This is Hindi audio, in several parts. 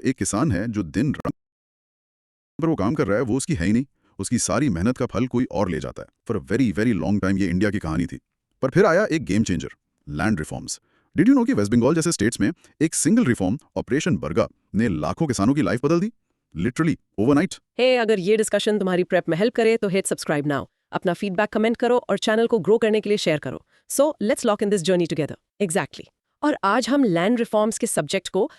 एक किसान है जो दिन रात पर वो काम कर रहा है, वो उसकी है ही नहीं। उसकी सारी मेहनत का फल कोई और ले जाता है। For a very very long time ये इंडिया की कहानी थी। पर फिर आया एक game changer, land reforms. Did you know कि वेस्ट बंगाल जैसे स्टेट्स में एक सिंगल रिफॉर्म, ऑपरेशन बरगा, ने लाखों किसानों की लाइफ बदल दी, लिटरली ओवरनाइट। हे अगर ये डिस्कशन तुम्हारी प्रेप में हेल्प करे तो हिट सब्सक्राइब नाउ। अपना फीडबैक कमेंट करो और चैनल को ग्रो करने के लिए शेयर करो। So let's lock in this journey together. Exactly. और आज हम लैंड रिफॉर्म्स के सब्जेक्ट को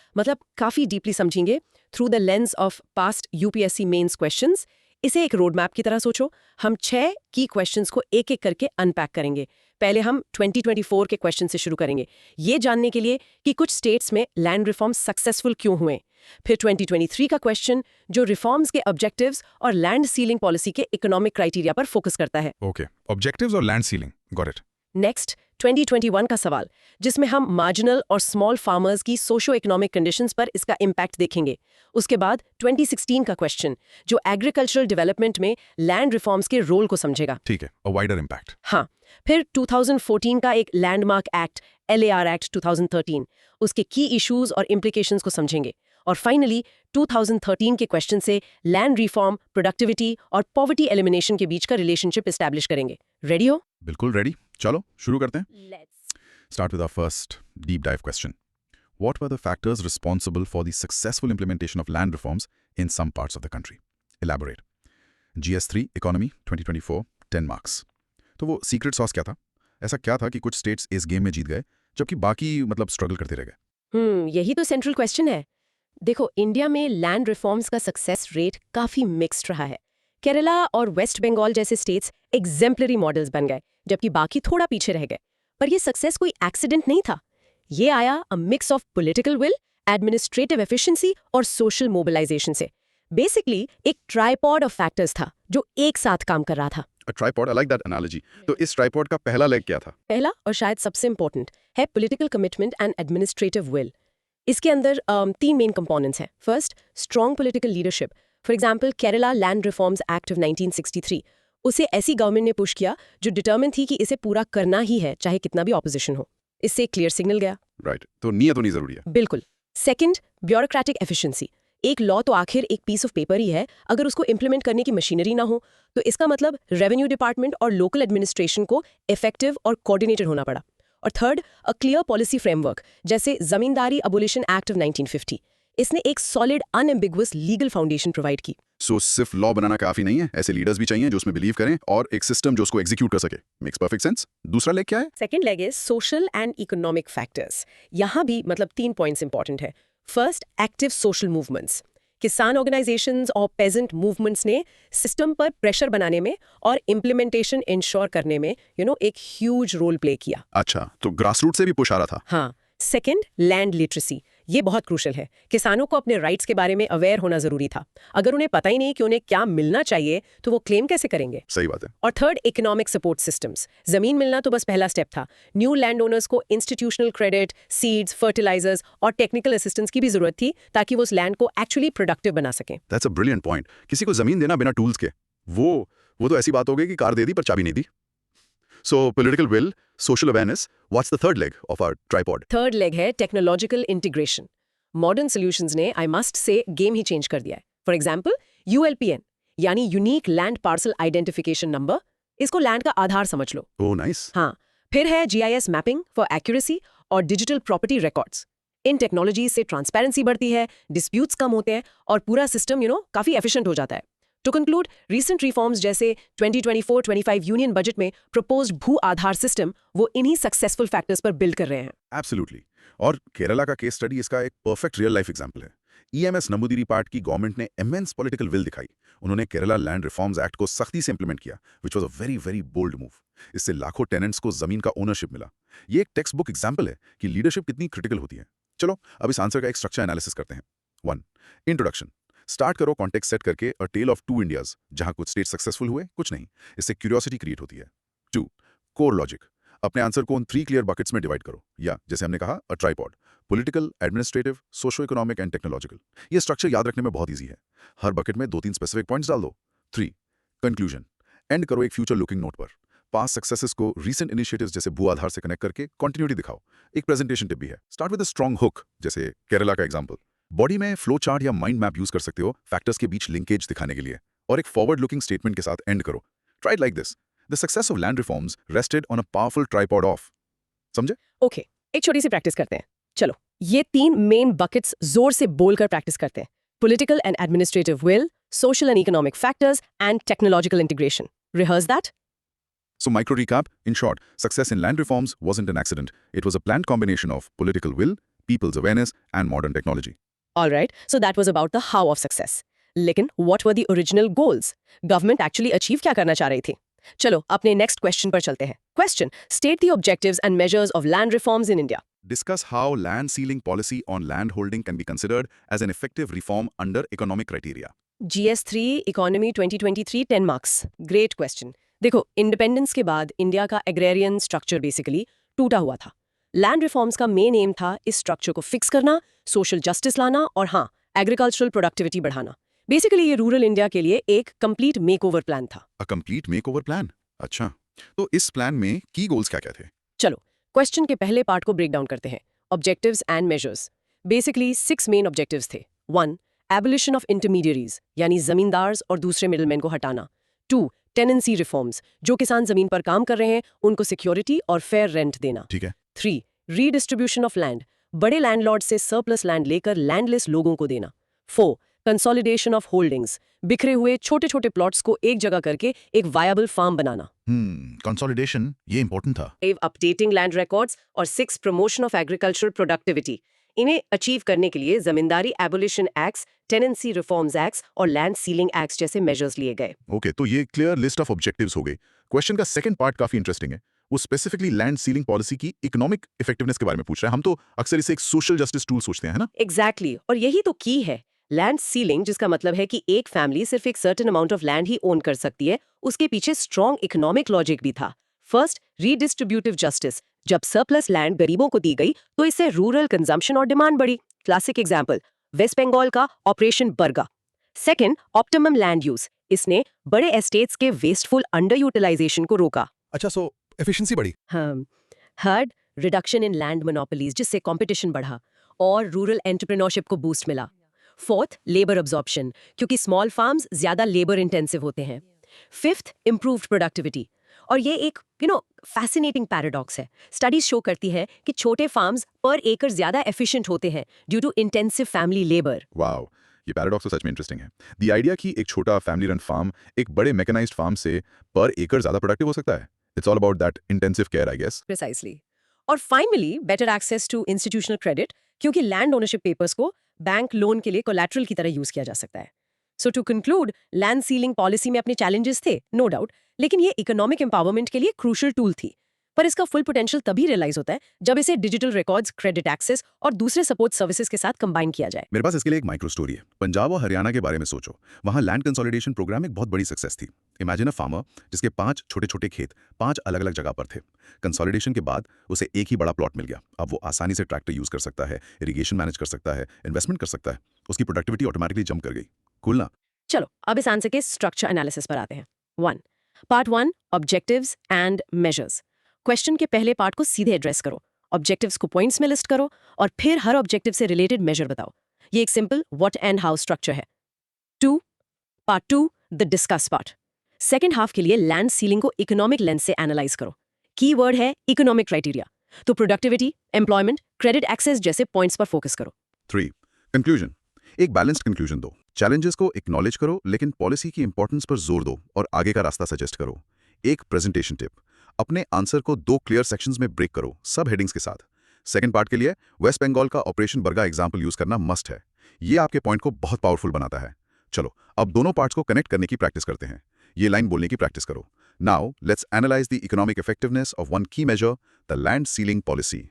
काफी डीपली समझेंगे through the lens of past UPSC mains questions. इसे एक रोड मैप की तरह सोचो। हम 6 की क्वेश्चंस को एक एक करके अनपैक करेंगे। पहले हम 2024 के क्वेश्चन से शुरू करेंगे, ये जानने के लिए कि कुछ स्टेट्स में लैंड रिफॉर्म सक्सेसफुल क्यों हुए। फिर 2023 का क्वेश्चन जो रिफॉर्म्स के ऑब्जेक्टिव्स और लैंड सीलिंग पॉलिसी के इकोनॉमिक क्राइटेरिया पर फोकस करता है। ओके, ऑब्जेक्टिव्स और land ceiling, got it. Next 2021 का सवाल, जिसमें हम मार्जिनल और स्मॉल फार्मर्स की सोशो इकोनॉमिक कंडीशंस पर इसका इम्पैक्ट देखेंगे। उसके बाद 2016 का क्वेश्चन जो एग्रीकल्चरल डेवलपमेंट में लैंड रिफॉर्म्स के रोल को समझेगा। ठीक है, अ वाइडर इम्पैक्ट। हाँ, फिर 2014 का एक लैंडमार्क एक्ट, LAR एक्ट 2013, उसके की इश्यूज और इम्प्लीकेशंस को समझेंगे। और फाइनली 2013 के क्वेश्चन से लैंड रिफॉर्म, प्रोडक्टिविटी और पॉवर्टी एलिमिनेशन के बीच का रिलेशनशिप एस्टैब्लिश करेंगे। रेडी हो? बिल्कुल रेडी, चलो शुरू करते हैं। Let's Start with our first deep dive question. What were the factors responsible for the successful implementation of land reforms in some parts of the country? Elaborate. GS3 Economy 2024 10 marks. तो वो सीक्रेट सॉस क्या था? ऐसा क्या था कि कुछ स्टेट्स इस गेम में जीत गए जबकि बाकी स्ट्रगल करते रह गए? यही तो सेंट्रल क्वेश्चन है। देखो, इंडिया में लैंड रिफॉर्म्स का सक्सेस रेट काफी मिक्स्ड रहा है। केरला और वेस्ट बंगाल जैसे स्टेट्स एग्जेम्पलरी मॉडल्स बन गए, जबकि बाकी थोड़ा पीछे रह गए। पर ये सक्सेस कोई एक्सीडेंट नहीं था। ये आया अ mix of political will, administrative efficiency और सोशल मोबिलाइजेशन से। बेसिकली एक ट्राइपॉड ऑफ फैक्टर्स था जो एक साथ काम कर रहा था। A tripod, I like that analogy. तो इस ट्राइपॉड का पहला लेग क्या था? पहला और शायद सबसे इंपॉर्टेंट है political commitment and administrative will. इसके अंदर 3 मेन कंपोनेंट्स हैं। First, strong political leadership. For example Kerala land reforms act of 1963, उसे ऐसी गवर्नमेंट ने पुश किया जो डिटर्मिन थी कि इसे पूरा करना ही है चाहे कितना भी ऑपोजिशन हो। इससे क्लियर सिग्नल गया। राइट, तो नीयत होनी जरूरी है। बिल्कुल। Second, bureaucratic efficiency. एक लॉ तो आखिर एक पीस ऑफ पेपर ही है, अगर उसको इंप्लीमेंट करने की मशीनरी ना हो तो इसका मतलब रेवेन्यू डिपार्टमेंट और लोकल एडमिनिस्ट्रेशन को इफेक्टिव और कोऑर्डिनेटेड होना पड़ा। और third, a clear policy framework, जैसे जमींदारी अबोलिशन एक्ट ऑफ 1950। इसने एक solid unambiguous legal foundation provide की। सो सिर्फ लॉ बनाना काफी नहीं है, ऐसे लीडर्स भी चाहिए जो उसमें बिलीव करें और एक सिस्टम जो उसको एग्जीक्यूट कर सके। Makes perfect sense. दूसरा लेग क्या है? Second leg is social and economic factors. यहाँ भी 3 पॉइंट्स इंपॉर्टेंट है। First, active social movements. किसान ऑर्गेनाइजेशंस और पेजेंट मूवमेंट्स ने सिस्टम पर प्रेशर बनाने में और इम्प्लीमेंटेशन इंश्योर करने में एक ह्यूज रोल प्ले किया। अच्छा, तो ग्रासरूट से भी पुश आ रहा था। हाँ। Second, land literacy. ये बहुत क्रूशल है। किसानों को अपने राइट्स के बारे में अवेयर होना जरूरी था। अगर उन्हें पता ही नहीं कि उन्हें क्या मिलना चाहिए तो वो क्लेम कैसे करेंगे? सही बात है। और थर्ड, इकोनॉमिक सपोर्ट सिस्टम्स। जमीन मिलना तो बस पहला स्टेप था। न्यू लैंड ओनर्स को इंस्टीट्यूशनल क्रेडिट, सीड्स, फर्टिलाइजर्स और टेक्निकल असिस्टेंस की भी जरूरत थी ताकि वो उस लैंड को एक्चुअली प्रोडक्टिव बना सकें। That's a brilliant point. किसी को जमीन देना बिना टूल्स के, वो तो ऐसी बात हो गई कि कार दे दी पर चाबी नहीं दी। So political will, social awareness. What's the third leg of our tripod? Third leg है टेक्नोलॉजिकल इंटीग्रेशन। मॉडर्न सॉल्यूशंस ने I must say game he change कर दिया है। फॉर एग्जांपल ULPN यानी unique land parcel identification number, इसको लैंड का आधार समझ लो। Oh, nice. हाँ। फिर है GIS मैपिंग फॉर एक्यूरेसी और डिजिटल प्रॉपर्टी रिकॉर्ड्स। इन टेक्नोलॉजी से ट्रांसपेरेंसी बढ़ती है, डिस्प्यूट्स कम होते हैं और पूरा सिस्टम काफी एफिशिएंट हो जाता है। टू कंक्लूड, रीसेंट रिफॉर्म्स जैसे 2024-25 यूनियन बजट में प्रपोज्ड भू आधार सिस्टम वो इन्हीं सक्सेसफुल फैक्टर्स पर बिल्ड कर रहे हैं। Absolutely. और केरला का केस स्टडी इसका एक परफेक्ट रियल लाइफ एग्जांपल है। EMS नंबूदिरीपाट की गवर्नमेंट ने इमेंस पॉलिटिकल विल दिखाई। उन्होंने केरला लैंड रिफॉर्म्स एक्ट को सख्ती से इंप्लीमेंट किया, which was a very very bold move. इससे लाखों टेनेंट्स को जमीन का ओनरशिप मिला। ये एक टेक्स्ट बुक एग्जाम्पल है कि लीडरशिप कितनी क्रिटिकल होती है। चलो अब इस आंसर का एक स्ट्रक्चर एनालिसिस करते हैं। 1. इंट्रोडक्शन। स्टार्ट करो कॉन्टेक्स्ट सेट करके अ टेल ऑफ 2 इंडियाज, जहां कुछ स्टेट सक्सेसफुल हुए, कुछ नहीं। इससे क्यूरियोसिटी क्रिएट होती है। 2. Core logic. अपने आंसर को उन 3 क्लियर बकेट्स में डिवाइड करो, या जैसे हमने कहा अ tripod, political, administrative, socio economic and technological. ये स्ट्रक्चर याद रखने में बहुत ईजी है। हर बकेट में 2-3 स्पेसिफिक पॉइंट्स डाल दो। 3. कंक्लूजन। एंड करो एक फ्यूचर लुकिंग नोट पर। पास्ट सक्सेसेस को रीसेंट इनिशिएटिव्स जैसे भू आधार से कनेक्ट करके कंटिन्यूटी दिखाओ। एक प्रेजेंटेशन टिप भी है, start with a strong hook, जैसे केरला का एग्जांपल, बॉडी में फ्लो चार्ट या माइंड मैप यूज कर सकते हो फैक्टर्स के बीच लिंकेज दिखाने के लिए, और एक फॉरवर्ड लुकिंग स्टेटमेंट के साथ एंड करो। Try like this, the success of land reforms rested on a powerful tripod of. समझे? ओके, एक छोटी सी प्रैक्टिस करते हैं। चलो, ये 3 मेन बकेट्स जोर से बोलकर प्रैक्टिस करते हैं। Political and administrative will, social and economic factors, and technological integration. Rehearse that? So micro recap, in short, success in land reforms wasn't an accident. It was a planned combination of political will, people's awareness, and modern technology. All right, so that was about the how of success. लेकिन what were the original goals? Government actually achieve क्या करना चाह रही थी? चलो, अपने next question पर चलते हैं. Question: State the objectives and measures of land reforms in India. Discuss how land ceiling policy on land holding can be considered as an effective reform under economic criteria. GS3 Economy 2023 10 marks. Great question. देखो, इंडिपेंडेंस के बाद इंडिया का एग्रेरियन स्ट्रक्चर बेसिकली टूटा हुआ था। लैंड रिफॉर्म्स का मेन एम था इस स्ट्रक्चर को फिक्स करना, सोशल जस्टिस लाना और हाँ, एग्रीकल्चरल प्रोडक्टिविटी बढ़ाना। बेसिकली ये रूरल इंडिया के लिए एक कंप्लीट मेकओवर प्लान था। A complete makeover plan? अच्छा, तो इस प्लान में की गोल्स क्या क्या थे? चलो, क्वेश्चन के पहले पार्ट को ब्रेक डाउन करते हैं। Objectives and measures. Basically 6 main objectives थे। 1. एबोलिशन ऑफ इंटरमीडियरीज, यानी जमींदार्स और दूसरे मिडलमैन को हटाना। 2. टेनेंसी रिफॉर्म्स, जो किसान जमीन पर काम कर रहे हैं उनको सिक्योरिटी और फेयर रेंट देना। ठीक है। 3. रीडिस्ट्रीब्यूशन ऑफ लैंड, बड़े लैंडलॉर्ड से सरप्लस लैंड लेकर लैंडलेस लोगों को देना। 4. कंसोलिडेशन ऑफ होल्डिंग्स, बिखरे हुए छोटे छोटे प्लॉट्स को एक जगह करके एक वायबल फार्म बनाना। कंसोलिडेशन, ये इंपॉर्टेंट था। 5. अपडेटिंग लैंड रिकॉर्ड्स और 6. Promotion of agricultural productivity. इन्हें अचीव करने के लिए zamindari abolition acts, tenancy reforms acts और लैंड सीलिंग एक्ट्स जैसे मेजर्स लिए गए। ओके, तो ये क्लियर लिस्ट ऑफ ऑब्जेक्टिव्स हो गए। क्वेश्चन का सेकंड पार्ट काफी इंटरेस्टिंग है। वो स्पेसिफिकली लैंड सीलिंग पॉलिसी की इकोनॉमिक इफेक्टिवनेस के बारे में पूछ रहा है। हम तो अक्सर इसे एक सोशल जस्टिस टूल सोचते हैं, है ना? एग्जैक्टली और यही तो की है। लैंड सीलिंग, जिसका मतलब है कि एक फैमिली सिर्फ एक certain amount of land he own कर सकती है, उसके पीछे स्ट्रॉन्ग इकोनॉमिक लॉजिक भी था। First, redistributive justice. जब सरप्लस लैंड गरीबों को दी गई तो इससे रूरल कंजम्पशन और डिमांड बढ़ी। क्लासिक एग्जांपल, वेस्ट बंगाल का operation Barga. Second, optimum land use. इसने बड़े एस्टेट्स के वेस्टफुल अंडर यूटिलाइजेशन को रोका। अच्छा, सो एफिशिएंसी बढ़ी। Third, reduction in land monopolies, जिससे कंपटीशन बढ़ा और रूरल एंटरप्रेन्योरशिप को बूस्ट मिला। फोर्थ, लेबर अब्जॉर्प्शन, क्योंकि स्मॉल फार्म्स ज्यादा लेबर इंटेंसिव होते हैं। Fifth, improved productivity. और ये एक फैसिनेटिंग पैराडॉक्स है। स्टडीज शो करती है कि छोटे फार्म्स पर एकड़ ज्यादा एफिशिएंट होते हैं due to intensive family labour. Wow, ये पैराडॉक्स तो सच में इंटरेस्टिंग है। द आइडिया कि एक छोटा फैमिली रन फार्म एक बड़े मैकेनाइज्ड फार्म से पर एकड़ ज्यादा प्रोडक्टिव हो सकता है। It's all about that intensive care, I guess. Precisely. और finally, better access to institutional credit, क्योंकि लैंड ओनरशिप पेपर्स को बैंक लोन के लिए कोलैटरल की तरह यूज किया जा सकता है। So to conclude, land ceiling policy में अपने चैलेंजेस थे, नो डाउट, लेकिन ये इकोनॉमिक एम्पावरमेंट के लिए क्रूशियल टूल थी। पर इसका फुल पोटेंशियल तभी रियलाइज होता है जब इसे डिजिटल रिकॉर्ड्स, क्रेडिट एक्सेस और दूसरे सपोर्ट सर्विसेज के साथ कंबाइन किया जाए। मेरे पास इसके लिए एक माइक्रो स्टोरी है। पंजाब और हरियाणा के बारे में सोचो। वहाँ लैंड कंसोलिडेशन प्रोग्राम एक बहुत बड़ी सक्सेस थी। इमेजिन अ फार्मर जिसके 5 छोटे छोटे खेत 5 अलग अलग जगह पर थे। कंसोलिडेशन के बाद उसे एक ही बड़ा प्लॉट मिल गया। अब वो आसानी से ट्रैक्टर यूज कर सकता है, इरिगेशन मैनेज कर सकता है, इन्वेस्टमेंट कर सकता है। उसकी प्रोडक्टिविटी ऑटोमेटिकली जंप कर गई। कूल ना? चलो, अब इस आंसर के स्ट्रक्चर एनालिसिस पर आते हैं। 1. Part 1, objectives and measures. Question के पहले पार्ट को सीधे एड्रेस करो। ऑब्जेक्टिव्स को पॉइंट्स में लिस्ट करो और फिर हर ऑब्जेक्टिव से रिलेटेड मेजर बताओ। ये एक simple what and how structure है। 2. Part 2, the discuss part. Second half के लिए लैंड सीलिंग को इकोनॉमिक लेंस से एनालाइज करो। की वर्ड है इकोनॉमिक क्राइटेरिया, तो प्रोडक्टिविटी, एम्प्लॉयमेंट, क्रेडिट एक्सेस जैसे पॉइंट्स पर फोकस करो। 3. कंक्लूजन। एक बैलेंस्ड कंक्लूजन दो। चैलेंजेस को एक्नॉलेज करो, लेकिन पॉलिसी की इंपॉर्टेंस पर जोर दो और आगे का रास्ता सजेस्ट करो। एक प्रेजेंटेशन टिप, अपने आंसर को 2 क्लियर सेक्शंस में ब्रेक करो, सब हेडिंग्स के साथ। सेकंड पार्ट के लिए वेस्ट बंगाल का ऑपरेशन बरगा एग्जाम्पल यूज करना मस्ट है। ये आपके पॉइंट को बहुत पावरफुल बनाता है। चलो, अब दोनों पार्ट्स को कनेक्ट करने की प्रैक्टिस करते हैं। ये लाइन बोलने की प्रैक्टिस करो। Now let's analyse the economic effectiveness of one key measure, the land ceiling policy.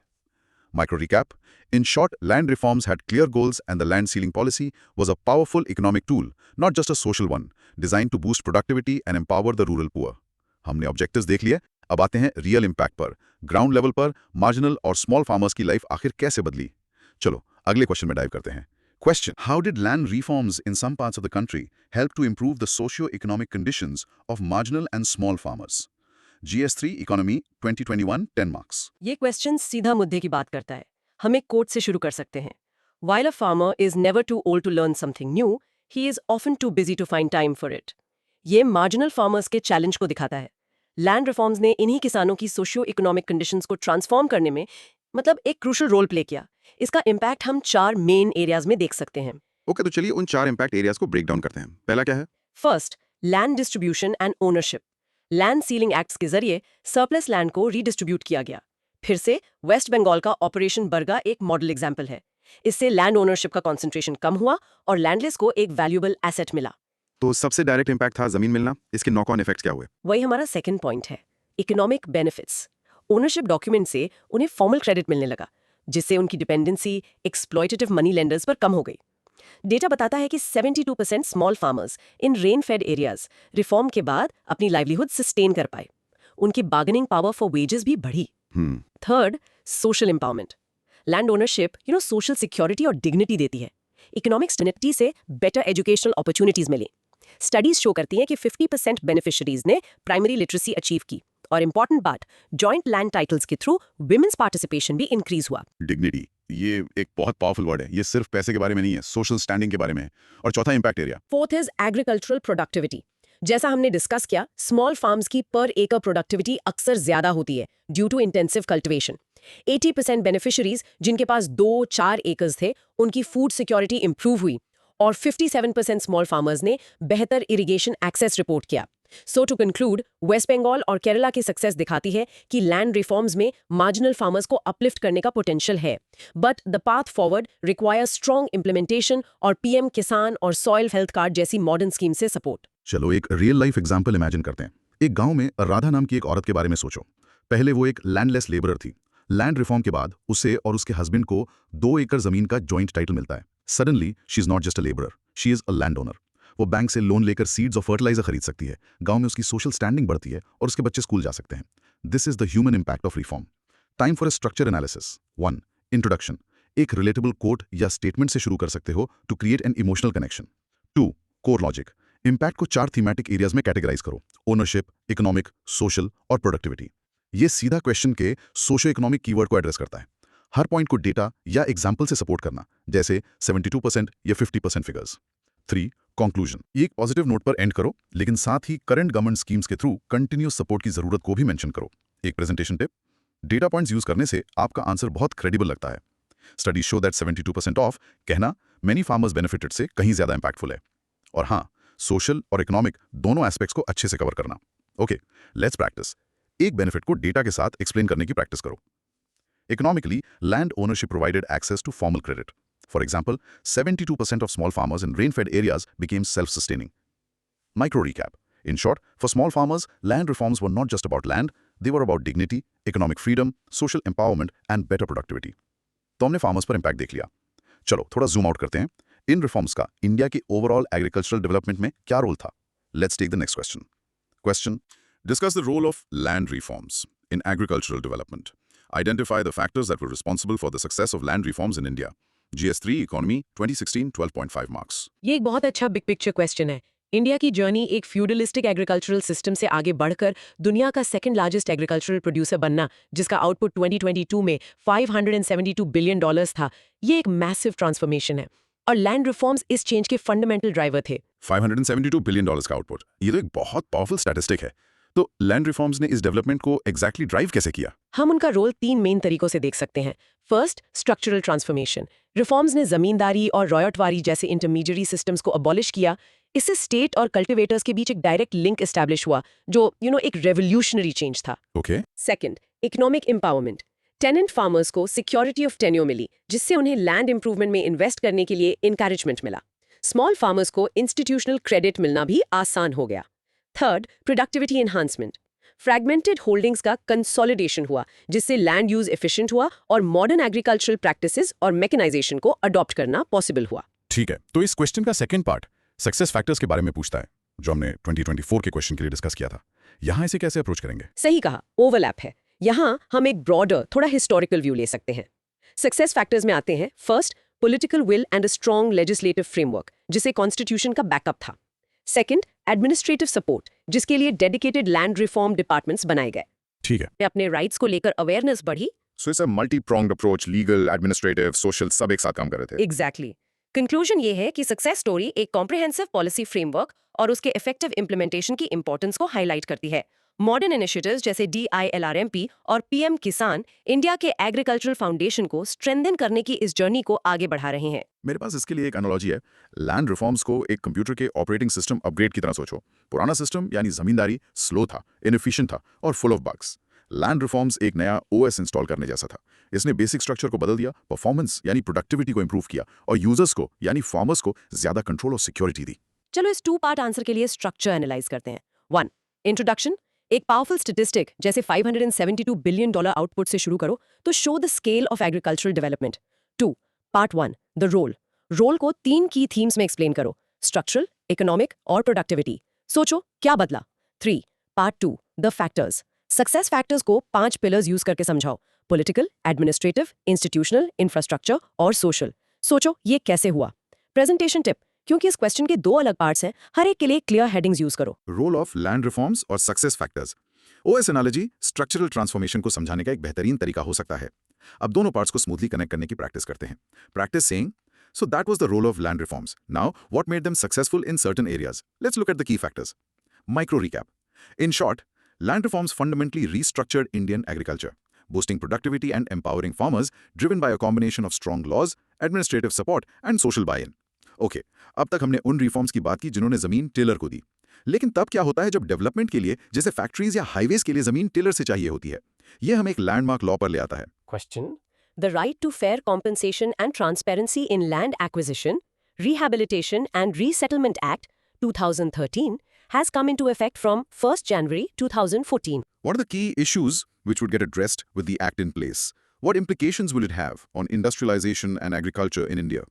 Micro recap. In short, land reforms had clear goals and the land ceiling policy was a powerful economic tool, not just a social one, designed to boost productivity and empower the rural poor. हमने ऑब्जेक्टिव्स देख लिए, अब आते हैं रियल इम्पैक्ट पर। ग्राउंड लेवल पर मार्जिनल और स्मॉल फार्मर्स की लाइफ आखिर कैसे बदली। चलो, अगले क्वेश्चन में डाइव करते हैं। Question: How did land reforms in some parts of the country help to improve the socio-economic conditions of marginal and small farmers? GS3 Economy 2021 10 marks. ये क्वेश्चन सीधा मुद्दे की बात करता है। हम एक कोट से शुरू कर सकते हैं। While a farmer is never too old to learn something new, he is often too busy to find time for it. ये मार्जिनल फार्मर्स के चैलेंज को दिखाता है। लैंड रिफॉर्म्स ने इन्हीं किसानों की सोशियो इकोनॉमिक कंडीशंस को ट्रांसफॉर्म करने में एक क्रूशल रोल प्ले किया। इसका इम्पैक्ट हम 4 मेन एरियाज में देख सकते हैं। ओके, तो चलिए उन 4 इम्पैक्ट एरियाज को ब्रेक डाउन करते हैं। पहला क्या है? First, land distribution and ownership. Land ceiling acts के जरिए सरप्लस लैंड को रीडिस्ट्रीब्यूट किया गया। फिर से वेस्ट बंगाल का ऑपरेशन बर्गा एक मॉडल एग्जाम्पल है। इससे लैंड ओनरशिप का कॉन्सेंट्रेशन कम हुआ और लैंडलेस को एक वैल्यूएबल एसेट मिला। तो सबसे डायरेक्ट इम्पैक्ट था जमीन मिलना। इसके नॉक ऑन इफेक्ट्स क्या हुए? वही हमारा सेकंड पॉइंट है, इकोनॉमिक बेनिफिट्स। ओनरशिप डॉक्यूमेंट से उन्हें फॉर्मल क्रेडिट मिलने लगा, जिससे उनकी डिपेंडेंसी एक्सप्लॉयटेटिव मनी लेंडर्स पर कम हो गई। डेटा बताता है कि 72% small farmers in rain fade areas reform के बाद अपनी लाइवलीहुड सस्टेन कर पाए। उनकी बार्गेनिंग पावर फॉर वेजेस भी बढ़ी। Third, social empowerment. Land ownership social security और डिग्निटी देती है। इकोनॉमिक स्टेबिलिटी से बेटर एजुकेशनल अपॉर्चुनिटीज मिली। स्टडीज शो करती हैं कि 50% बेनिफिशरीज ने प्राइमरी लिटरेसी अचीव की। और इंपॉर्टेंट बात, जॉइंट लैंड टाइटल्स के थ्रू विमेंस पार्टिसिपेशन भी इंक्रीज हुआ। डिग्निटी, ये एक बहुत पावरफुल वर्ड है। ये सिर्फ पैसे के बारे में नहीं है, सोशल स्टैंडिंग के बारे में है। और चौथा impact area? Fourth is agricultural productivity. जैसा हमने डिस्कस किया, स्मॉल फार्म्स की पर एकड़ प्रोडक्टिविटी अक्सर ज्यादा होती है due to intensive cultivation. 80% beneficiaries जिनके पास 2-4 एकर्स थे, उनकी फूड सिक्योरिटी इंप्रूव हुई और 57% स्मॉल फार्मर्स ने बेहतर इरिगेशन एक्सेस रिपोर्ट किया। सो टू कंक्लूड, वेस्ट बंगाल और केरला की सक्सेस दिखाती है कि लैंड रिफॉर्म्स में मार्जिनल फार्मर्स को अपलिफ्ट करने का पोटेंशियल है, but the path forward requires strong implementation और पीएम किसान और सॉइल हेल्थ कार्ड जैसी मॉडर्न स्कीम से सपोर्ट। चलो एक रियल लाइफ एग्जाम्पल इमेजिन करते हैं। एक गांव में राधा नाम की एक औरत के बारे में सोचो। पहले वो एक लैंडलेस लेबरर थी। लैंड रिफॉर्म के बाद उसे और उसके हस्बैंड को 2 एकड़ जमीन का जॉइंट टाइटल मिलता है। Suddenly she is not just a labourer, she is a land owner. वो बैंक से लोन लेकर सीड्स और फर्टिलाइजर खरीद सकती है। गांव में उसकी सोशल स्टैंडिंग बढ़ती है और उसके बच्चे स्कूल जा सकते हैं। This is the human impact of reform. Time for a structure analysis. 1. Introduction. एक रिलेटेबल कोट या स्टेटमेंट से शुरू कर सकते हो to create an emotional connection. 2. Core logic. Impact को 4 थीमेटिक एरियाज में कैटेगराइज करो: ओनरशिप, इकोनॉमिक, सोशल और प्रोडक्टिविटी। ये सीधा क्वेश्चन के सोशो इकोनॉमिक कीवर्ड को एड्रेस करता है। हर पॉइंट को डेटा या एग्जाम्पल से सपोर्ट करना, जैसे 72% या 50% फिगर्स। 3. कंक्लूजन। ये एक पॉजिटिव नोट पर एंड करो, लेकिन साथ ही करंट गवर्नमेंट स्कीम्स के थ्रू कंटिन्यूस सपोर्ट की जरूरत को भी मेंशन करो। एक presentation tip: data points use करने से आपका आंसर बहुत क्रेडिबल लगता है। स्टडीज शो दैट 72% ऑफ कहना मेनी फार्मर्स बेनिफिटेड से कहीं ज्यादा इंपैक्टफुल है। और हाँ, सोशल और इकोनॉमिक दोनों एस्पेक्ट्स को अच्छे से कवर करना। Okay, let's practise. एक बेनिफिट को डेटा के साथ एक्सप्लेन करने की प्रैक्टिस करो। Economically, land ownership provided access to formal credit. For example, 72% of small farmers in rain-fed areas became self-sustaining. Micro recap. In short, for small farmers, land reforms were not just about land, they were about dignity, economic freedom, social empowerment, and better productivity. तो हमने फार्मर्स पर इम्पैक्ट देख लिया। चलो थोड़ा जूम आउट करते हैं। इन रिफॉर्म्स का इंडिया के ओवरऑल एग्रीकल्चरल डेवलपमेंट में क्या रोल था? Let's take the next question. Question: discuss the role of land reforms in agricultural development. Identify the factors that were responsible for the success of land reforms in India. GS3 Economy 2016 12.5 marks. ये एक बहुत अच्छा बिग पिक्चर क्वेश्चन है। इंडिया की जर्नी एक फ्यूडलिस्टिक एग्रीकल्चरल सिस्टम से आगे बढ़कर दुनिया का सेकंड लार्जेस्ट एग्रीकल्चरल प्रोड्यूसर बनना, जिसका आउटपुट 2022 में $572 बिलियन था, ये एक मैसिव ट्रांसफॉर्मेशन है। और लैंड रिफॉर्म्स इस चेंज के फंडामेंटल ड्राइवर थे। $572 बिलियन का आउटपुट, ये तो एक बहुत पावरफुल स्टैटिस्टिक है। तो लैंड रिफॉर्म्स ने इस डेवलपमेंट को एग्जैक्टली ड्राइव कैसे किया? हम उनका रोल 3 मेन तरीकों से देख सकते हैं। First, structural transformation. रिफॉर्म्स ने जमींदारी और रॉयल्टवारी जैसे इंटरमीडियरी सिस्टम्स को अबॉलिश किया। इससे स्टेट और कल्टिवेटर्स के बीच एक डायरेक्ट लिंक एस्टैब्लिश हुआ, जो एक रेवोल्यूशनरी चेंज था। Okay. Second, economic empowerment. Tenant farmers को सिक्योरिटी ऑफ टेन्योर मिली, जिससे उन्हें लैंड इंप्रूवमेंट में इन्वेस्ट करने के लिए इंकरेजमेंट मिला। स्मॉल फार्मर्स को इंस्टीट्यूशनल क्रेडिट मिलना भी आसान हो गया। Third, productivity enhancement. Fragmented holdings का कंसोलिडेशन हुआ, जिससे लैंड यूज एफिशिएंट हुआ और मॉडर्न एग्रीकल्चरल प्रैक्टिसेस और मैकेनाइजेशन को अडॉप्ट करना पॉसिबल हुआ। ठीक है, तो इस क्वेश्चन का सेकंड पार्ट सक्सेस फैक्टर्स के बारे में पूछता है, जो हमने 2024 के क्वेश्चन के लिए डिस्कस किया था। यहाँ इसे कैसे अप्रोच करेंगे? सही कहा, ओवरलैप है। यहाँ हम एक ब्रॉडर, थोड़ा हिस्टोरिकल व्यू ले सकते हैं। सक्सेस फैक्टर्स में आते हैं, first, political will and a strong legislative framework, जिसे कॉन्स्टिट्यूशन का बैकअप था। सेकंड, एडमिनिस्ट्रेटिव सपोर्ट, जिसके लिए डेडिकेटेड लैंड रिफॉर्म डिपार्टमेंट्स बनाए गए। ठीक है। अपने राइट्स को लेकर अवेयरनेस बढ़ी। सो it's a multi pronged approach, legal, administrative, social, सब एक साथ काम कर रहे थे। एग्जैक्टली कंक्लूजन ये है कि सक्सेस स्टोरी एक कॉम्प्रिहेंसिव पॉलिसी फ्रेमवर्क और उसके इफेक्टिव इंप्लीमेंटेशन की इंपॉर्टेंस को हाईलाइट करती है। मॉडर्न इनिशिएटिव्स जैसे DILRMP और PM किसान इंडिया के एग्रीकल्चरल फाउंडेशन को स्ट्रेंथन करने की इस जर्नी को आगे बढ़ा रहे हैं। मेरे पास इसके लिए एक एनालॉजी है। लैंड रिफॉर्म्स को एक कंप्यूटर के ऑपरेटिंग सिस्टम अपग्रेड की तरह सोचो। पुराना सिस्टम यानी जमींदारी स्लो था, इनएफिशिएंट था और full of bugs. Land reforms एक नया OS इंस्टॉल करने जैसा था। इसने बेसिक स्ट्रक्चर को बदल दिया, परफॉर्मेंस यानी प्रोडक्टिविटी को इंप्रूव किया और यूजर्स को यानी फार्मर्स को ज्यादा कंट्रोल और सिक्योरिटी दी। चलो इस 2 पार्ट आंसर के लिए स्ट्रक्चर एनालाइज करते हैं। 1. इंट्रोडक्शन। एक पावरफुल स्टैटिस्टिक जैसे $572 बिलियन आउटपुट से शुरू करो तो show the scale of agricultural development. 2. Part 1. The role. Role को 3 की थीम्स में एक्सप्लेन करो, स्ट्रक्चरल, इकोनॉमिक और प्रोडक्टिविटी। सोचो क्या बदला। 3. Part 2. The factors. Success factors को 5 पिलर्स यूज करके समझाओ, पॉलिटिकल, एडमिनिस्ट्रेटिव, इंस्टीट्यूशनल, इंफ्रास्ट्रक्चर और सोशल। सोचो ये कैसे हुआ। प्रेजेंटेशन टिप, क्योंकि इस क्वेश्चन के 2 अलग पार्ट्स हैं, हर एक के लिए क्लियर हेडिंग्स यूज करो। रोल ऑफ लैंड रिफॉर्म्स और success factors. OS analogy structural transformation को समझाने का एक बेहतरीन तरीका हो सकता है। अब दोनों पार्ट्स को स्मूथली कनेक्ट करने की प्रैक्टिस करते हैं। Practice saying, so that was the role of land reforms. Now, what made them successful in certain areas? Let's look at the key factors. Micro recap. In short, land reforms fundamentally restructured Indian agriculture, boosting productivity and empowering farmers, driven by a combination of strong laws, administrative support, and social buy-in. Okay, अब तक हमने उन रिफॉर्म्स की बात की जिन्होंने जमीन टेलर को दी। लेकिन तब क्या होता है जब डेवलपमेंट के लिए, जैसे फैक्ट्रीज या हाईवेज के लिए जमीन टेलर से चाहिए होती है? ये हमें एक लैंडमार्क लॉ पर ले आता है। Question. The right to fair compensation and transparency in land acquisition, Rehabilitation and Resettlement Act 2013 has come into effect from 1st January 2014. What are the key issues which would get addressed with the act in place? What implications will it have on industrialization and agriculture in India?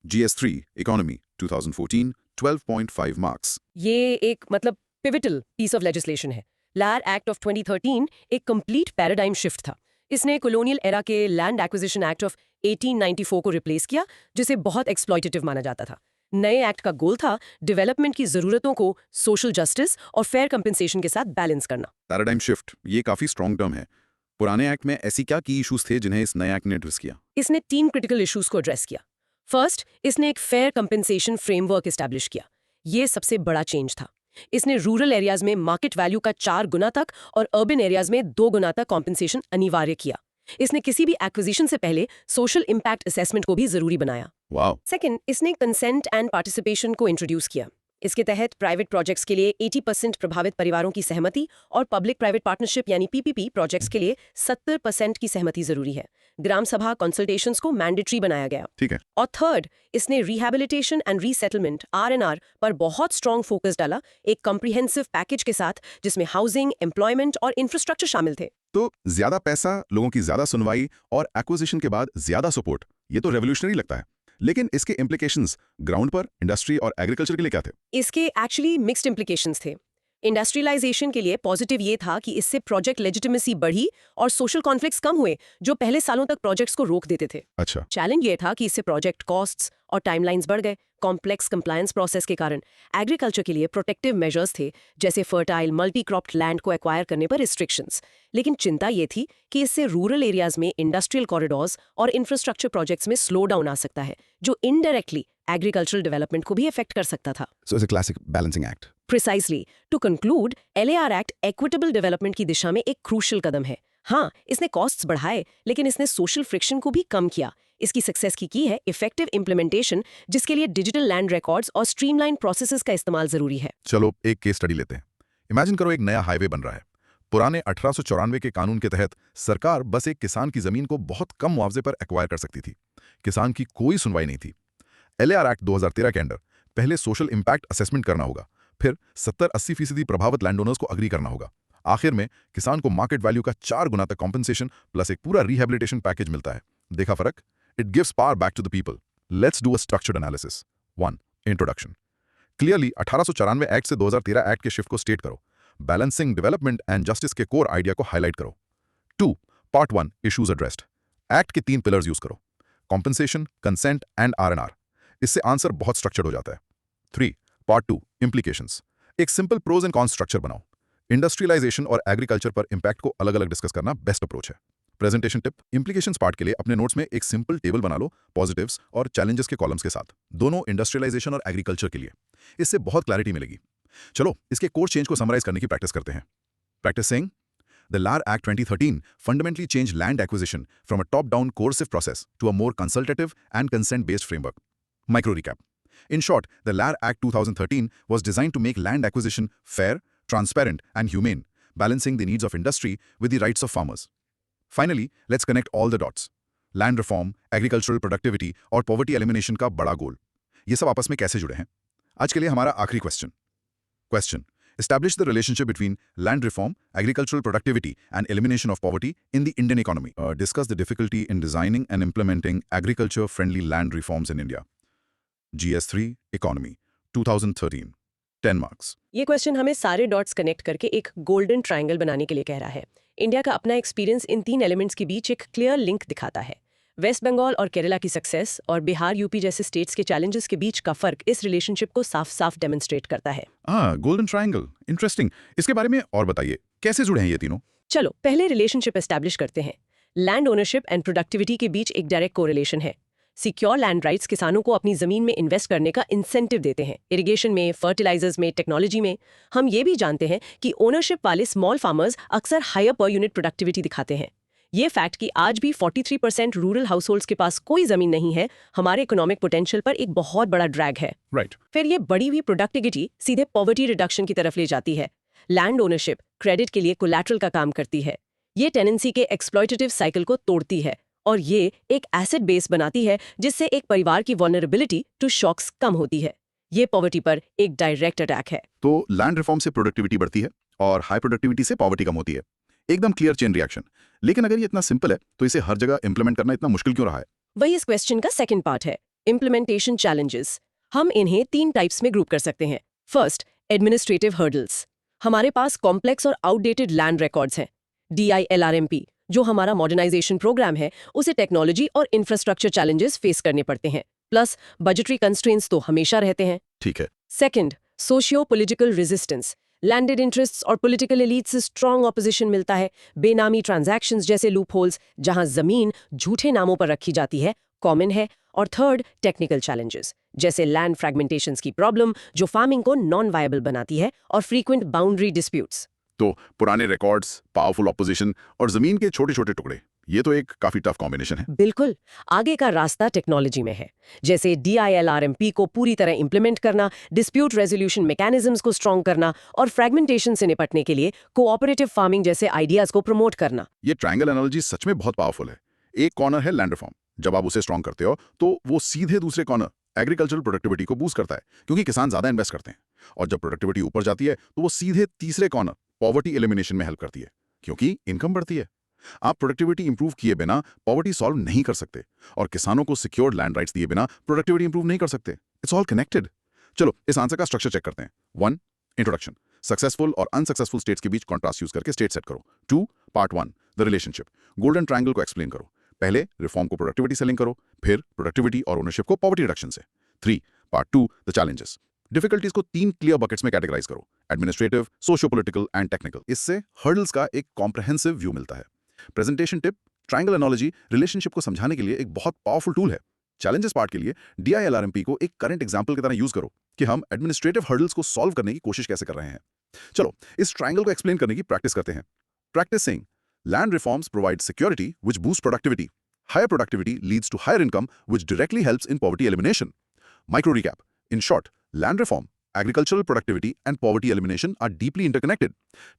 GS3 Economy 2014 12.5 marks. ये एक मतलब पिविटल पीस ऑफ लेजिस्लेशन है। लैंड एक्ट ऑफ 2013 एक कंप्लीट पैराडाइम शिफ्ट था। इसने कॉलोनियल एरा के लैंड एक्विजिशन एक्ट ऑफ 1894 को रिप्लेस किया, जिसे बहुत एक्सप्लॉइटेटिव माना जाता था। नए एक्ट का गोल था डेवलपमेंट की जरूरतों को सोशल जस्टिस और फेयर कंपेंसेशन के साथ बैलेंस करना। पैराडाइम शिफ्ट, ये काफी स्ट्रॉन्ग टर्म है। पुराने एक्ट में ऐसी क्या की इश्यूज थे जिन्हें इस नए एक्ट ने एड्रेस किया? इसने 3 क्रिटिकल इश्यूज को एड्रेस किया। फर्स्ट, इसने एक फेयर कंपेंसेशन फ्रेमवर्क एस्टैब्लिश किया। ये सबसे बड़ा चेंज था। इसने रूरल एरियाज में मार्केट वैल्यू का 4 गुना तक और अर्बन एरियाज में 2 गुना तक कॉम्पेंसेशन अनिवार्य किया। इसने किसी भी एक्विजिशन से पहले सोशल इंपैक्ट असेसमेंट को भी जरूरी बनाया। वाओ। सेकंड, इसने कंसेंट एंड पार्टिसिपेशन को इंट्रोड्यूस किया। इसके तहत प्राइवेट प्रोजेक्ट्स के लिए 80% प्रभावित परिवारों की सहमति और पब्लिक प्राइवेट पार्टनरशिप यानी PPP प्रोजेक्ट्स के लिए 70% की सहमति जरूरी है। ग्राम सभा कंसल्टेशंस को मैंडेटरी बनाया गया। ठीक है। और थर्ड, इसने रिहैबिलिटेशन एंड रीसेटलमेंट RNR पर बहुत स्ट्रॉन्ग फोकस डाला, एक कॉम्प्रिहेंसिव पैकेज के साथ जिसमें हाउसिंग, एम्प्लॉयमेंट और इंफ्रास्ट्रक्चर शामिल थे। तो ज्यादा पैसा, लोगों की ज्यादा सुनवाई और एक्विजिशन के बाद ज्यादा सपोर्ट, ये तो रेवोल्यूशनरी लगता है। लेकिन इसके इम्प्लीकेशंस ग्राउंड पर इंडस्ट्री और एग्रीकल्चर के लिए क्या थे? इसके एक्चुअली मिक्स्ड इम्प्लीकेशंस थे। इंडस्ट्रियलाइजेशन के लिए पॉजिटिव ये था कि इससे प्रोजेक्ट लेजिटिमेसी बढ़ी और सोशल कॉन्फ्लिक्ट्स कम हुए जो पहले सालों तक प्रोजेक्ट्स को रोक देते थे। अच्छा। चैलेंज ये था कि इससे प्रोजेक्ट कॉस्ट्स और टाइमलाइंस बढ़ गए। कॉम्प्लेक्स कंप्लायंस प्रोसेस के कारण एग्रीकल्चर के लिए प्रोटेक्टिव मेजर्स थे, जैसे फर्टाइल मल्टी क्रॉप्ड लैंड को एक्वायर करने पर रिस्ट्रिक्शंस। लेकिन चिंता ये थी कि इससे रूरल एरियाज में इंडस्ट्रियल कॉरिडोर्स और इंफ्रास्ट्रक्चर प्रोजेक्ट्स में स्लो डाउन आ सकता है, जो इनडायरेक्टली एग्रीकल्चरल डेवलपमेंट को भी अफेक्ट कर सकता था। So it's a classic balancing act. Precisely. To conclude, LAR act equitable development की दिशा में एक क्रूशियल कदम है। हाँ, इसने कॉस्ट्स बढ़ाए, लेकिन इसने सोशल फ्रिक्शन को भी कम किया। इसकी सक्सेस की है इफेक्टिव इंप्लीमेंटेशन, जिसके लिए डिजिटल लैंड रिकॉर्ड्स और स्ट्रीमलाइन प्रोसेसेस का इस्तेमाल जरूरी है। चलो एक केस स्टडी लेते हैं। इमेजिन करो एक नया हाईवे बन रहा है। पुराने 1894 के कानून के तहत सरकार बस एक किसान की जमीन को बहुत कम मुआवजे पर एक्वायर कर सकती थी। किसान की कोई सुनवाई नहीं थी। LAR एक्ट 2013 के अंडर पहले सोशल इंपैक्ट असेसमेंट करना होगा, फिर 70-80% प्रभावित लैंडओनर्स को अग्री करना होगा। आखिर में किसान को मार्केट वैल्यू का 4 गुना तक कॉम्पेंसेशन प्लस एक पूरा रिहैबिलिटेशन पैकेज मिलता है। देखा फर्क? It gives power back to the people. Let's do a structured analysis. 1. Introduction. Clearly 1894 act से 2013 एक्ट के शिफ्ट को स्टेट करो। बैलेंसिंग डेवलपमेंट एंड जस्टिस के कोर आइडिया को हाईलाइट करो। 2. Part 1 issues addressed. एक्ट के 3 पिलर्स यूज करो, कॉम्पेंसेशन, कंसेंट एंड RNR। इससे आंसर बहुत स्ट्रक्चर्ड हो जाता है। 3. Part 2 implications. एक simple pros and cons structure बनाओ। इंडस्ट्रियलाइजेशन और एग्रीकल्चर पर इंपैक्ट को अलग अलग डिस्कस करना बेस्ट अप्रोच है। प्रेजेंटेशन टिप, इम्प्लीकेशंस पार्ट के लिए अपने नोट्स में एक सिंपल टेबल बना लो पॉजिटिव्स और चैलेंजेस के कॉलम्स के साथ, दोनों इंडस्ट्रियलाइजेशन और एग्रीकल्चर के लिए। इससे बहुत क्लैरिटी मिलेगी। चलो इसके कोर्स चेंज को समराइज करने की प्रैक्टिस करते हैं। Practice saying The LAR Act 2013 fundamentally changed land acquisition from a top-down coercive process to a more consultative and consent-based framework. Micro recap. In short, the LAR Act 2013 was designed to make land acquisition fair, transparent, and humane, balancing the needs of industry with the rights of farmers. Finally, let's connect all the dots. Land reform, agricultural productivity और poverty elimination का बड़ा गोल, ये सब आपस में कैसे जुड़े हैं? आज के लिए हमारा आखिरी question. Establish the relationship between land reform, agricultural productivity, and elimination of poverty in the Indian economy. Discuss the difficulty in designing and implementing agriculture-friendly land reforms in India. GS3 Economy 2013 10 marks. ये क्वेश्चन हमें सारे डॉट्स कनेक्ट करके एक गोल्डन ट्रायंगल बनाने के लिए कह रहा है। इंडिया का अपना एक्सपीरियंस इन 3 एलिमेंट्स के बीच एक क्लियर लिंक दिखाता है। वेस्ट बंगाल और केरला की सक्सेस और बिहार यूपी जैसे स्टेट्स के चैलेंजेस के बीच का फर्क इस रिलेशनशिप को साफ-साफ डेमोन्स्ट्रेट करता है। Golden triangle, interesting. इसके बारे में और बताइए, कैसे जुड़े हैं ये तीनों? चलो पहले रिलेशनशिप एस्टैब्लिश करते हैं। लैंड ओनरशिप एंड प्रोडक्टिविटी के बीच एक डायरेक्ट कोरिलेशन है। सिक्योर लैंड राइट्स किसानों को अपनी जमीन में इन्वेस्ट करने का इंसेंटिव देते हैं, इरिगेशन में, फर्टिलाइजर्स में, टेक्नोलॉजी में। हम ये भी जानते हैं कि ओनरशिप वाले स्मॉल फार्मर्स अक्सर हायर पर यूनिट प्रोडक्टिविटी दिखाते हैं। ये फैक्ट कि आज भी 43% रूरल हाउसहोल्ड्स के पास कोई जमीन नहीं है, हमारे इकोनॉमिक पोटेंशियल पर एक बहुत बड़ा ड्रैग है। राइट। फिर ये बढ़ी हुई प्रोडक्टिविटी सीधे पॉवर्टी रिडक्शन की तरफ ले जाती है। लैंड ओनरशिप क्रेडिट के लिए कोलैटरल का काम करती है। ये टेनेंसी के एक्सप्लॉयटेटिव साइकिल को तोड़ती है और ये एक एसेट बेस बनाती है जिससे एक परिवार की वल्नरेबिलिटी टू शॉक्स कम होती है। ये पॉवर्टी पर एक डायरेक्ट अटैक है। तो लैंड रिफॉर्म से प्रोडक्टिविटी बढ़ती है और हाई प्रोडक्टिविटी से पॉवर्टी कम होती है। एकदम क्लियर चेन रिएक्शन। लेकिन अगर ये इतना सिंपल है तो इसे हर जगह इंप्लीमेंट करना इतना मुश्किल क्यों रहा है? वही इस क्वेश्चन का सेकंड पार्ट है, इम्प्लीमेंटेशन चैलेंजेस। हम इन्हें 3 टाइप्स में ग्रुप कर सकते हैं। First, administrative hurdles. हमारे पास कॉम्प्लेक्स और आउटडेटेड लैंड रिकॉर्ड्स हैं। DILRMP जो हमारा मॉडर्नाइजेशन प्रोग्राम है, उसे टेक्नोलॉजी और इंफ्रास्ट्रक्चर चैलेंजेस फेस करने पड़ते हैं। प्लस बजटरी कंस्ट्रेंट्स तो हमेशा रहते हैं। ठीक है। Second, socio political resistance. Landed interests और पॉलिटिकल एलीट से स्ट्रांग ऑपोजिशन मिलता है। बेनामी ट्रांजैक्शंस जैसे लूपहोल्स जहां जमीन झूठे नामों पर रखी जाती है कॉमन है। और थर्ड, टेक्निकल चैलेंजेस जैसे लैंड फ्रैगमेंटेशंस की प्रॉब्लम जो फार्मिंग को नॉन वायबल बनाती है और फ्रीक्वेंट बाउंड्री डिस्प्यूट्स। तो पुराने रिकॉर्ड्स, पावरफुल ऑपोजिशन और जमीन के छोटे-छोटे टुकड़े, ये तो एक काफी टफ कॉम्बिनेशन है। बिल्कुल। आगे का रास्ता टेक्नोलॉजी में है, जैसे DILRMP को पूरी तरह इंप्लीमेंट करना, डिस्प्यूट रेजोल्यूशन मैकेनिज्म्स को स्ट्रॉन्ग करना और फ्रैगमेंटेशन से निपटने के लिए कोऑपरेटिव फार्मिंग जैसे आइडियाज को प्रमोट करना। ये ट्रायंगल एनालॉजी सच में बहुत पावरफुल है। एक कॉर्नर है लैंड रिफॉर्म। जब आप उसे स्ट्रॉन्ग करते हो तो वो सीधे दूसरे कॉर्नर एग्रीकल्चरल प्रोडक्टिविटी को बूस्ट करता है, क्योंकि किसान ज्यादा इन्वेस्ट करते हैं। और जब प्रोडक्टिविटी ऊपर जाती है तो वो सीधे तीसरे कॉर्नर पॉवर्टी एलिमिनेशन में हेल्प करती है, क्योंकि इनकम बढ़ती है। आप प्रोडक्टिविटी इंप्रूव किए बिना पॉवर्टी सॉल्व नहीं कर सकते और किसानों को सिक्योर्ड लैंड राइट्स दिए बिना प्रोडक्टिविटी इंप्रूव नहीं कर सकते। It's all connected. चलो इस आंसर का स्ट्रक्चर चेक करते हैं। 1, इंट्रोडक्शन। सक्सेसफुल और अनसक्सेसफुल स्टेट्स के बीच कॉन्ट्रास्ट यूज करके स्टेट सेट करो। 2, part 1, the relationship. Golden triangle को एक्सप्लेन करो। पहले रिफॉर्म को प्रोडक्टिविटी से लिंक करो, फिर प्रोडक्टिविटी और ओनरशिप को पॉवर्टी रिडक्शन से। 3, पार्ट 2, द चैलेंजेस। डिफिकल्टीज को 3 क्लियर बकेट्स में कैटेगराइज करो, administrative, socio political and technical. इससे हर्डल्स का एक कॉम्प्रहेंसिव व्यू मिलता है। Presentation tip, triangle analogy relationship को समझाने के लिए एक बहुत पावरफुल टूल है। चैलेंजेस पार्ट के लिए DILRMP को एक करंट एग्जांपल की तरह यूज करो कि हम एडमिनिस्ट्रेटिव हर्डल्स को सॉल्व करने की कोशिश कैसे कर रहे हैं। चलो इस ट्रायंगल को एक्सप्लेन करने की प्रैक्टिस करते हैं। Practice saying, land reforms provide security which boost productivity. Higher productivity leads to higher income, which directly helps in poverty elimination. Micro recap. In short, land reform, agricultural productivity, and poverty elimination are deeply interconnected.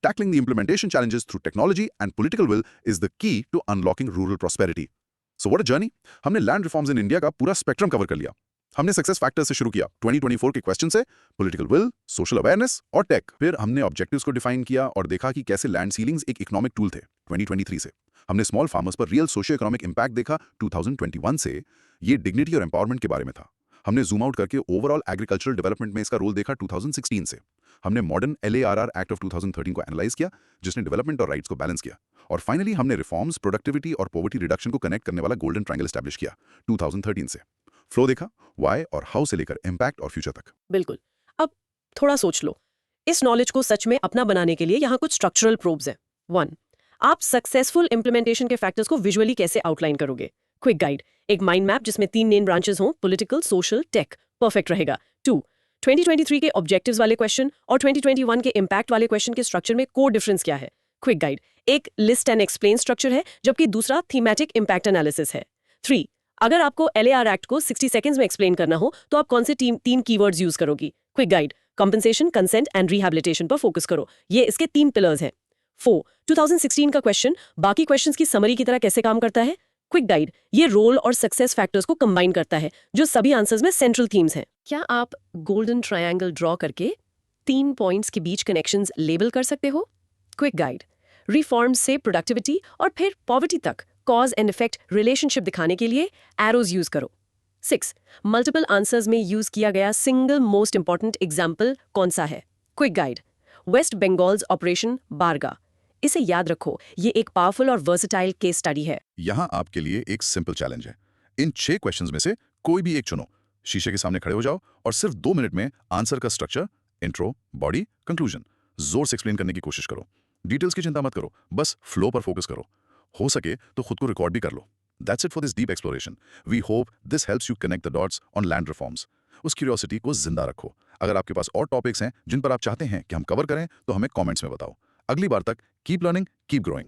Tackling the implementation challenges through technology and political will is the key to unlocking rural prosperity. So what a journey! हमने land reforms in India का पूरा स्पेक्ट्रम कवर कर लिया। हमने सक्सेस फैक्टर्स से शुरू किया 2024 के क्वेश्चन से, पॉलिटिकल विल, सोशल अवेयरनेस और टेक। फिर हमने ऑब्जेक्टिव्स को डिफाइन किया और देखा कि कैसे लैंड सीलिंग्स एक इकोनॉमिक टूल थे 2023 से। हमने स्मॉल फार्मर्स पर रियल सोशियो इकोनॉमिक इंपैक्ट देखा 2021 से। ये डिग्निटी और एम्पावरमेंट के बारे में था। हमने जूम आउट करके ओवरऑल एग्रीकल्चरल डेवलपमेंट में इसका रोल देखा 2016 से। हमने मॉडर्न LARR एक्ट ऑफ 2013 को एनालाइज किया, जिसने डेवलपमेंट और राइट्स को बैलेंस किया। और फाइनली हमने रिफॉर्म्स, प्रोडक्टिविटी और पॉवर्टी रिडक्शन को कनेक्ट करने वाला गोल्डन ट्रायंगल एस्टैब्लिश किया 2013 से। फ्लो देखा, व्हाई और हाउ से लेकर इम्पैक्ट और फ्यूचर तक। बिल्कुल। अब थोड़ा सोच लो, इस नॉलेज को सच में अपना बनाने के लिए यहाँ कुछ स्ट्रक्चरल प्रोब्स हैं। 1, आप सक्सेसफुल इंप्लीमेंटेशन के फैक्टर्स को विजुअली कैसे आउटलाइन करोगे? क्विक गाइड, एक माइंड मैप जिसमें 3 मेन ब्रांचेस हों, पॉलिटिकल, सोशल, टेक, परफेक्ट रहेगा। 2, 2023 के ऑब्जेक्टिव्स वाले क्वेश्चन और 2021 के इम्पैक्ट वाले क्वेश्चन के स्ट्रक्चर में कोर डिफरेंस क्या है? क्विक गाइड, एक लिस्ट एंड एक्सप्लेन स्ट्रक्चर है, जबकि दूसरा थीमेटिक इम्पैक्ट एनालिसिस है। 3, अगर आपको LAR एक्ट को 60 सेकंड्स में एक्सप्लेन करना हो तो आप कौन से 3 कीवर्ड्स यूज करोगी? Quick guide, compensation, consent and rehabilitation पर फोकस करो। ये इसके 3 पिलर्स हैं। 4, 2016 का क्वेश्चन बाकी क्वेश्चंस की समरी की तरह कैसे काम करता है? क्विक गाइड, ये रोल और सक्सेस फैक्टर्स को कंबाइन करता है, जो सभी आंसर्स में सेंट्रल थीम्स हैं। क्या आप गोल्डन ट्रायंगल ड्रॉ करके 3 पॉइंट्स के बीच कनेक्शंस लेबल कर सकते हो? क्विक गाइड, रिफॉर्म्स से प्रोडक्टिविटी और फिर पॉवर्टी तक कॉज एंड इफेक्ट रिलेशनशिप दिखाने के लिए एरोज यूज करो। 6, मल्टीपल आंसर्स में यूज किया गया सिंगल मोस्ट इंपॉर्टेंट एग्जाम्पल कौन सा है? Quick guide, West Bengal's operation Barga. इसे याद रखो, ये एक पावरफुल और वर्सेटाइल केस स्टडी है। यहाँ आपके लिए एक सिंपल चैलेंज है। इन 6 क्वेश्चंस में से कोई भी एक चुनो। शीशे के सामने खड़े हो जाओ और सिर्फ 2 मिनट में आंसर का स्ट्रक्चर, इंट्रो, बॉडी, कंक्लूजन जोर से एक्सप्लेन करने की कोशिश करो। डिटेल्स की चिंता मत करो, बस फ्लो पर फोकस करो। हो सके तो खुद को रिकॉर्ड भी कर लो। That's it for this deep exploration. We hope this helps you connect the dots on land reforms. उस क्यूरियोसिटी को जिंदा रखो। अगर आपके पास और टॉपिक्स हैं जिन पर आप चाहते हैं कि हम कवर करें तो हमें कमेंट्स में बताओ। अगली बार तक कीप लर्निंग, कीप ग्रोइंग।